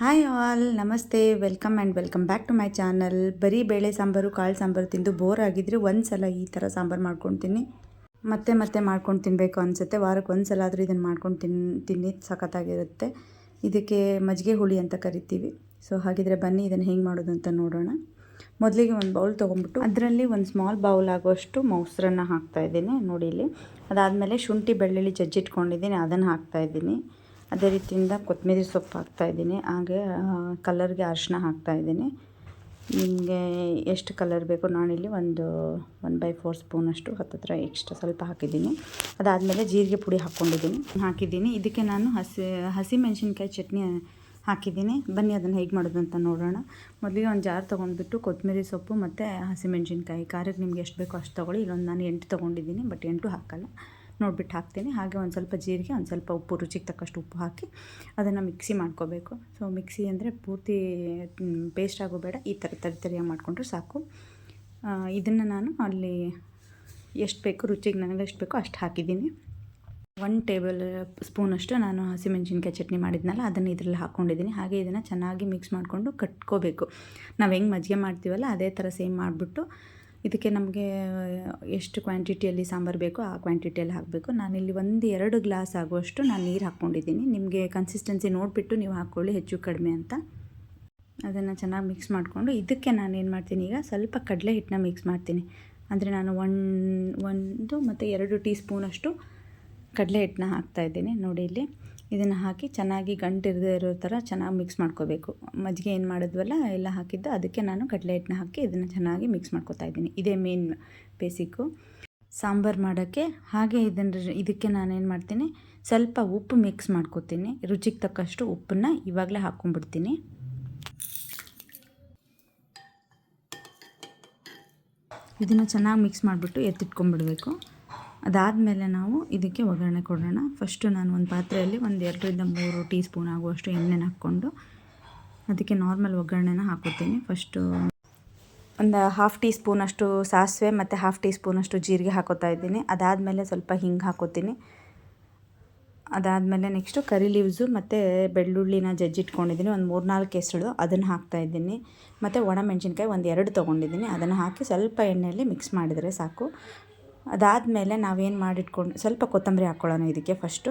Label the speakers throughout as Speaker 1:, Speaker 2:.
Speaker 1: Hi all, ನಮಸ್ತೆ, welcome back to my channel. ಬರೀ ಬೇಳೆ ಸಾಂಬಾರು ಕಾಳು ಸಾಂಬಾರು ತಿಂದು ಬೋರ್ ಆಗಿದ್ದರೆ ಒಂದು ಸಲ ಈ ಥರ ಸಾಂಬಾರು ಮಾಡ್ಕೊಳ್ತೀನಿ. ಮತ್ತೆ ಮಾಡ್ಕೊಂಡು ತಿನ್ನಬೇಕು ಅನಿಸುತ್ತೆ. ವಾರಕ್ಕೆ ಒಂದು ಸಲ ಆದರೂ ಇದನ್ನು ಮಾಡ್ಕೊಂಡು ತಿನ್ನಿ ಸಖತ್ತಾಗಿರುತ್ತೆ. ಇದಕ್ಕೆ ಮಜ್ಜಿಗೆ ಹುಳಿ ಅಂತ ಕರಿತೀವಿ. ಸೊ ಹಾಗಿದ್ರೆ ಬನ್ನಿ ಇದನ್ನು ಹೆಂಗೆ ಮಾಡೋದು ಅಂತ ನೋಡೋಣ. ಮೊದಲಿಗೆ ಒಂದು ಬೌಲ್ ತೊಗೊಂಡ್ಬಿಟ್ಟು ಅದರಲ್ಲಿ ಒಂದು ಸ್ಮಾಲ್ ಬೌಲ್ ಆಗೋಷ್ಟು ಮೊಸರನ್ನ ಹಾಕ್ತಾಯಿದ್ದೀನಿ. ನೋಡಿ ಇಲ್ಲಿ. ಅದಾದಮೇಲೆ ಶುಂಠಿ ಬೆಳ್ಳುಳ್ಳಿ ಜಜ್ಜಿಟ್ಕೊಂಡಿದ್ದೀನಿ, ಅದನ್ನು ಹಾಕ್ತಾಯಿದ್ದೀನಿ. ಅದೇ ರೀತಿಯಿಂದ ಕೊತ್ತಂಬರಿ ಸೊಪ್ಪು ಹಾಕ್ತಾಯಿದ್ದೀನಿ. ಹಾಗೆ ಕಲರ್ಗೆ ಅರಿಶಿನ ಹಾಕ್ತಾಯಿದ್ದೀನಿ. ನಿಮಗೆ ಎಷ್ಟು ಕಲರ್ ಬೇಕೋ ನಾನಿಲ್ಲಿ ಒಂದು 1/4 ಸ್ಪೂನಷ್ಟು ಹತ್ತಿರ ಎಕ್ಸ್ಟ್ರಾ ಸ್ವಲ್ಪ ಹಾಕಿದ್ದೀನಿ. ಅದಾದಮೇಲೆ ಜೀರಿಗೆ ಪುಡಿ ಹಾಕಿದ್ದೀನಿ. ಇದಕ್ಕೆ ನಾನು ಹಸಿಮೆಣಸಿನ್ಕಾಯಿ ಚಟ್ನಿ ಹಾಕಿದ್ದೀನಿ. ಬನ್ನಿ ಅದನ್ನು ಹೇಗೆ ಮಾಡೋದು ಅಂತ ನೋಡೋಣ. ಮೊದಲಿಗೆ ಒಂದು ಜಾರ್ ತೊಗೊಂಡ್ಬಿಟ್ಟು ಕೊತ್ತಂಬರಿ ಸೊಪ್ಪು ಮತ್ತು ಹಸಿಮೆಣಸಿನ್ಕಾಯಿ ಖಾರಕ್ಕೆ ನಿಮ್ಗೆ ಎಷ್ಟು ಬೇಕೋ ಅಷ್ಟು ತೊಗೊಳ್ಳಿ. ಇಲ್ಲೊಂದು ನಾನು 8 ತೊಗೊಂಡಿದ್ದೀನಿ, ಬಟ್ 8 ಹಾಕಲ್ಲ, ನೋಡಿಬಿಟ್ಟು ಹಾಕ್ತೀನಿ. ಹಾಗೆ ಒಂದು ಸ್ವಲ್ಪ ಜೀರಿಗೆ, ಒಂದು ಸ್ವಲ್ಪ ಉಪ್ಪು, ರುಚಿಗೆ ತಕ್ಕಷ್ಟು ಉಪ್ಪು ಹಾಕಿ ಅದನ್ನು ಮಿಕ್ಸಿ ಮಾಡ್ಕೋಬೇಕು. ಸೊ ಮಿಕ್ಸಿ ಅಂದರೆ ಪೂರ್ತಿ ಪೇಸ್ಟ್ ಆಗೋಬೇಡ, ಈ ಥರ ತರಿಯಾಗಿ ಮಾಡಿಕೊಂಡ್ರೆ ಸಾಕು. ಇದನ್ನು ನಾನು ಅಲ್ಲಿ ಎಷ್ಟು ಬೇಕು ರುಚಿಗೆ ನನಗೆ ಎಷ್ಟು ಬೇಕೋ ಅಷ್ಟು ಹಾಕಿದ್ದೀನಿ. 1 ಟೇಬಲ್ ಸ್ಪೂನಷ್ಟು ನಾನು ಹಸಿಮೆಣಸಿನ್ಕಾಯಿ ಚಟ್ನಿ ಮಾಡಿದ್ನಲ್ಲ ಅದನ್ನು ಇದರಲ್ಲಿ ಹಾಕ್ಕೊಂಡಿದ್ದೀನಿ. ಹಾಗೆ ಇದನ್ನು ಚೆನ್ನಾಗಿ ಮಿಕ್ಸ್ ಮಾಡಿಕೊಂಡು ಕಟ್ಕೋಬೇಕು. ನಾವು ಹೆಂಗೆ ಮಜ್ಜಿಗೆ ಮಾಡ್ತೀವಲ್ಲ ಅದೇ ಥರ ಸೇಮ್ ಮಾಡಿಬಿಟ್ಟು ಇದಕ್ಕೆ ನಮಗೆ ಎಷ್ಟು ಕ್ವಾಂಟಿಟಿಯಲ್ಲಿ ಸಾಂಬಾರು ಬೇಕೋ ಆ ಕ್ವಾಂಟಿಟಿಯಲ್ಲಿ ಹಾಕಬೇಕು. ನಾನಿಲ್ಲಿ 1-2 ಗ್ಲಾಸ್ ಆಗುವಷ್ಟು ನಾನು ನೀರು ಹಾಕ್ಕೊಂಡಿದ್ದೀನಿ. ನಿಮಗೆ ಕನ್ಸಿಸ್ಟೆನ್ಸಿ ನೋಡಿಬಿಟ್ಟು ನೀವು ಹಾಕ್ಕೊಳ್ಳಿ, ಹೆಚ್ಚು ಕಡಿಮೆ ಅಂತ. ಅದನ್ನು ಚೆನ್ನಾಗಿ ಮಿಕ್ಸ್ ಮಾಡಿಕೊಂಡು ಇದಕ್ಕೆ ನಾನೇನು ಮಾಡ್ತೀನಿ, ಈಗ ಸ್ವಲ್ಪ ಕಡಲೆ ಹಿಟ್ಟನ್ನ ಮಿಕ್ಸ್ ಮಾಡ್ತೀನಿ. ಅಂದರೆ ನಾನು 1 ಮತ್ತು 2 ಟೀ ಸ್ಪೂನಷ್ಟು ಕಡಲೆ ಹಿಟ್ಟನ್ನ ಹಾಕ್ತಾಯಿದ್ದೀನಿ. ನೋಡಿ ಇಲ್ಲಿ. ಇದನ್ನು ಹಾಕಿ ಚೆನ್ನಾಗಿ ಗಂಟಿರದೇ ಇರೋ ಥರ ಚೆನ್ನಾಗಿ ಮಿಕ್ಸ್ ಮಾಡ್ಕೋಬೇಕು. ಮಜ್ಜಿಗೆ ಏನು ಮಾಡಿದ್ವಲ್ಲ ಎಲ್ಲ ಹಾಕಿದ್ದು, ಅದಕ್ಕೆ ನಾನು ಕಡಲೆ ಹಿಟ್ಟನ್ನ ಹಾಕಿ ಇದನ್ನು ಚೆನ್ನಾಗಿ ಮಿಕ್ಸ್ ಮಾಡ್ಕೊತಾ ಇದ್ದೀನಿ. ಇದೇ ಮೇನ್ ಬೇಸಿಕ್ಕು ಸಾಂಬಾರು ಮಾಡೋಕ್ಕೆ. ಹಾಗೆ ಇದಕ್ಕೆ ನಾನೇನು ಮಾಡ್ತೀನಿ, ಸ್ವಲ್ಪ ಉಪ್ಪು ಮಿಕ್ಸ್ ಮಾಡ್ಕೊತೀನಿ. ರುಚಿಗೆ ತಕ್ಕಷ್ಟು ಉಪ್ಪನ್ನು ಇವಾಗಲೇ ಹಾಕ್ಕೊಂಡ್ಬಿಡ್ತೀನಿ. ಇದನ್ನು ಚೆನ್ನಾಗಿ ಮಿಕ್ಸ್ ಮಾಡಿಬಿಟ್ಟು ಎತ್ತಿಟ್ಕೊಂಡ್ಬಿಡಬೇಕು. ಅದಾದಮೇಲೆ ನಾವು ಇದಕ್ಕೆ ಒಗ್ಗರಣೆ ಕೊಡೋಣ. ಫಸ್ಟು ನಾನು ಒಂದು ಪಾತ್ರೆಯಲ್ಲಿ 2-3 ಟೀ ಸ್ಪೂನ್ ಆಗುವಷ್ಟು ಎಣ್ಣೆನ ಹಾಕ್ಕೊಂಡು ಅದಕ್ಕೆ ನಾರ್ಮಲ್ ಒಗ್ಗರಣೆನ ಹಾಕೋತೀನಿ. ಫಸ್ಟು ಒಂದು 1/2 ಟೀ ಸ್ಪೂನಷ್ಟು ಸಾಸಿವೆ ಮತ್ತು 1/2 ಟೀ ಸ್ಪೂನಷ್ಟು ಜೀರಿಗೆ ಹಾಕೋತಾ ಇದ್ದೀನಿ. ಅದಾದಮೇಲೆ ಸ್ವಲ್ಪ ಹಿಂಗೆ ಹಾಕೋತೀನಿ. ಅದಾದಮೇಲೆ ನೆಕ್ಸ್ಟು ಕರಿ ಲೀವ್ಸು ಮತ್ತು ಬೆಳ್ಳುಳ್ಳಿನ ಜಜ್ಜಿಟ್ಕೊಂಡಿದ್ದೀನಿ, ಒಂದು 3-4 ಎಸಳು ಅದನ್ನು ಹಾಕ್ತಾಯಿದ್ದೀನಿ. ಮತ್ತು ಒಣಮೆಣಸಿನ್ಕಾಯಿ 2 ತೊಗೊಂಡಿದ್ದೀನಿ, ಅದನ್ನು ಹಾಕಿ ಸ್ವಲ್ಪ ಎಣ್ಣೆಯಲ್ಲಿ ಮಿಕ್ಸ್ ಮಾಡಿದರೆ ಸಾಕು. ಅದಾದಮೇಲೆ ನಾವೇನು ಮಾಡಿಟ್ಕೊಂಡು ಸ್ವಲ್ಪ ಕೊತ್ತಂಬರಿ ಹಾಕ್ಕೊಳ್ಳೋಣ. ಇದಕ್ಕೆ ಫಸ್ಟು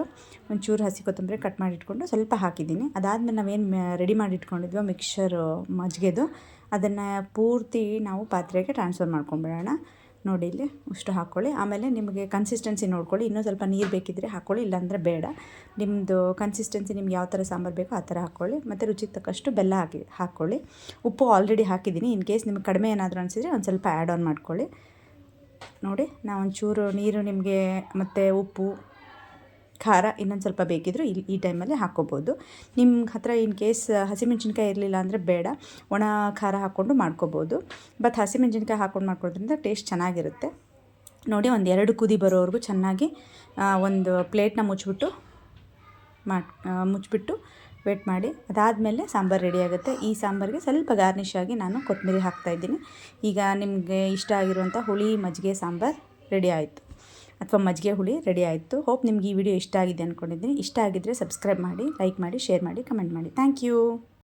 Speaker 1: ಒಂಚೂರು ಹಸಿ ಕೊತ್ತಂಬರಿ ಕಟ್ ಮಾಡಿಟ್ಕೊಂಡು ಸ್ವಲ್ಪ ಹಾಕಿದ್ದೀನಿ. ಅದಾದಮೇಲೆ ನಾವೇನು ರೆಡಿ ಮಾಡಿಟ್ಕೊಂಡಿದ್ವೋ ಮಿಕ್ಸರು ಮಜ್ಜಿಗೆದು, ಅದನ್ನು ಪೂರ್ತಿ ನಾವು ಪಾತ್ರೆಗೆ ಟ್ರಾನ್ಸ್ಫರ್ ಮಾಡ್ಕೊಂಬಿಡೋಣ. ನೋಡಿ ಇಲ್ಲಿ ಅಷ್ಟು ಹಾಕ್ಕೊಳ್ಳಿ. ಆಮೇಲೆ ನಿಮಗೆ ಕನ್ಸಿಸ್ಟೆನ್ಸಿ ನೋಡ್ಕೊಳ್ಳಿ, ಇನ್ನೂ ಸ್ವಲ್ಪ ನೀರು ಬೇಕಿದ್ದರೆ ಹಾಕ್ಕೊಳ್ಳಿ, ಇಲ್ಲಾಂದರೆ ಬೇಡ. ನಿಮ್ಮದು ಕನ್ಸಿಸ್ಟೆನ್ಸಿ ನಿಮ್ಗೆ ಯಾವ ಥರ ಸಾಂಬಾರು ಬೇಕೋ ಆ ಥರ ಹಾಕ್ಕೊಳ್ಳಿ. ಮತ್ತು ರುಚಿಗೆ ತಕ್ಕಷ್ಟು ಬೆಲ್ಲ ಹಾಕ್ಕೊಳ್ಳಿ. ಉಪ್ಪು ಆಲ್ರೆಡಿ ಹಾಕಿದ್ದೀನಿ. ಇನ್ ಕೇಸ್ ನಿಮ್ಗೆ ಕಡಿಮೆ ಏನಾದರೂ ಅನಿಸಿದರೆ ಒಂದು ಸ್ವಲ್ಪ ಆ್ಯಡ್ ಆನ್ ಮಾಡ್ಕೊಳ್ಳಿ. ನೋಡಿ, ನಾವು ಒಂಚೂರು ನೀರು ನಿಮಗೆ ಮತ್ತು ಉಪ್ಪು ಖಾರ ಇನ್ನೊಂದು ಸ್ವಲ್ಪ ಬೇಕಿದ್ದರೂ ಈ ಟೈಮಲ್ಲಿ ಹಾಕ್ಕೋಬೋದು. ನಿಮ್ಮ ಹತ್ರ ಇನ್ ಕೇಸ್ ಹಸಿಮೆಣ್ಸಿನ್ಕಾಯಿ ಇರಲಿಲ್ಲ ಅಂದರೆ ಬೇಡ, ಒಣ ಖಾರ ಹಾಕ್ಕೊಂಡು ಮಾಡ್ಕೋಬೋದು. ಬಟ್ ಹಸಿಮೆಣ್ಸಿನ್ಕಾಯಿ ಹಾಕ್ಕೊಂಡು ಮಾಡ್ಕೊಳ್ಳೋದ್ರಿಂದ ಟೇಸ್ಟ್ ಚೆನ್ನಾಗಿರುತ್ತೆ. ನೋಡಿ, 2 ಕುದಿ ಬರೋವರೆಗೂ ಚೆನ್ನಾಗಿ ಒಂದು ಪ್ಲೇಟ್ನ ಮುಚ್ಚಿಬಿಟ್ಟು ವೇಟ್ ಮಾಡಿ. ಅದಾದಮೇಲೆ ಸಾಂಬಾರು ರೆಡಿ ಆಗುತ್ತೆ. ಈ ಸಾಂಬಾರಿಗೆ ಸ್ವಲ್ಪ ಗಾರ್ನಿಷ್ ಆಗಿ ನಾನು ಕೊತ್ತಂಬರಿ ಹಾಕ್ತಾಯಿದ್ದೀನಿ. ಈಗ ನಿಮಗೆ ಇಷ್ಟ ಆಗಿರುವಂಥ ಹುಳಿ ಮಜ್ಜಿಗೆ ಸಾಂಬಾರು ರೆಡಿ ಆಯಿತು, ಅಥವಾ ಮಜ್ಜಿಗೆ ಹುಳಿ ರೆಡಿ ಆಯಿತು. ಹೋಪ್ ನಿಮ್ಗೆ ಈ ವಿಡಿಯೋ ಇಷ್ಟ ಆಗಿದೆ ಅಂದ್ಕೊಂಡಿದ್ದೀನಿ. ಇಷ್ಟ ಆಗಿದ್ದರೆ ಸಬ್ಸ್ಕ್ರೈಬ್ ಮಾಡಿ, ಲೈಕ್ ಮಾಡಿ, ಶೇರ್ ಮಾಡಿ, ಕಮೆಂಟ್ ಮಾಡಿ. Thank you.